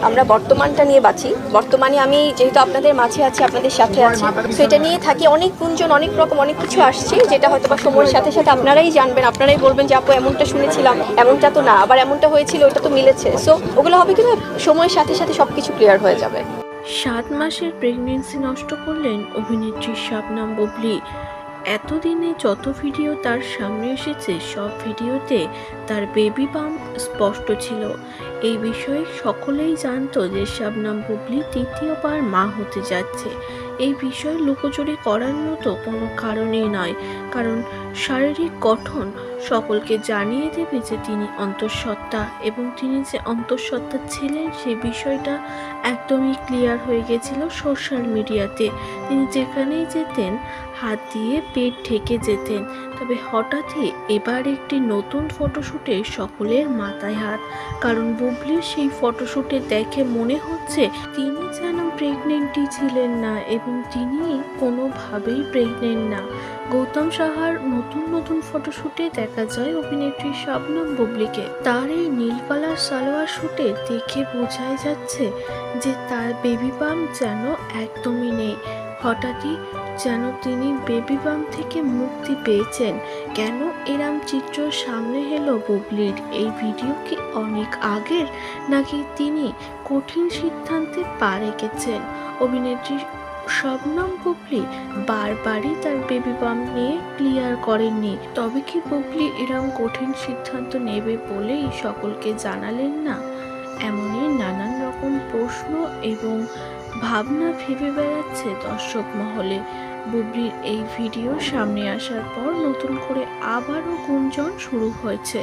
আমরা বর্তমানটা নিয়ে বাঁচি। বর্তমানে আমি যেহেতু আপনাদের মাঝে আছি, আপনাদের সাথে আছি, তো এটা নিয়ে থাকি। অনেক গুঞ্জন, অনেক রকম অনেক কিছু আসছে, যেটা হয়তো বা সময়ের সাথে সাথে আপনারাই জানবেন, আপনারাই বলবেন যে আপু এমনটা শুনেছিলাম, এমনটা তো না, আবার এমনটা হয়েছিল, ওটা তো মিলেছে। সো ওগুলো হবে কি না, সময়ের সাথে সাথে সব কিছু ক্লিয়ার হয়ে যাবে। 7 মাসের প্রেগনেন্সি নষ্ট করলেন অভিনেত্রী শাবনাম বুবলী। এতদিনে যত ভিডিও তার সামনে এসেছে, সব ভিডিওতে তার বেবি বাম্প স্পষ্ট ছিল। এই বিষয়ে সকলেই জানতো যে শাবনাম বুবলী তৃতীয়বার মা হতে যাচ্ছে। এই বিষয়ে লুকোচুরি করার মতো কোনো কারণই নয়, কারণ শারীরিক গঠন সকলকে জানিয়ে দেবে যে তিনি অন্তঃসত্ত্বা, এবং তিনি যে অন্তঃসত্ত্বা ছিলেন সে বিষয়টা একদমই ক্লিয়ার হয়ে গেছিল সোশ্যাল মিডিয়াতে। তিনি যেখানেই যেতেন হাত দিয়ে পেট ঢেকে যেতেন। তবে হঠাৎই এবার একটি নতুন ফটোশ্যুটে সকলের মাথায় হাত, কারণ বুবলির সেই ফটোশ্যুটে দেখে মনে হচ্ছে তিনি যেন প্রেগনেন্টই ছিলেন না, এবং তিনি কোনোভাবেই প্রেগনেন্ট না। গৌতম সাহার নতুন নতুন ফটোশ্যুটে দেখা যায় অভিনেত্রী শাবনাম বুবলীকে। তার এই নীল কালার সালোয়ার শ্যুটে দেখে বোঝাই যাচ্ছে যে তার বেবি বাম্প যেন একদমই নেই। হঠাৎই যেন তিনি বেবি বাম্প থেকে মুক্তি পেয়েছেন। কেন এরম চিত্র সামনে এলো বুবলির? এই ভিডিও কি অনেক আগের, নাকি তিনি কঠিন সিদ্ধান্তে পা রেখেছেন? অভিনেত্রী শবনম বুবলী বারবারই তার বেবি বাম্প নিয়ে ক্লিয়ার করেননি। তবে কি বুবলী এরম কঠিন সিদ্ধান্ত নেবে বলেই সকলকে জানালেন না? এমনই নানান রকম প্রশ্ন এবং ভাবনা ভেবে বেড়াচ্ছে দর্শক মহলে। বুবলির এই ভিডিও সামনে আসার পর নতুন করে আবারও গুঞ্জন শুরু হয়েছে।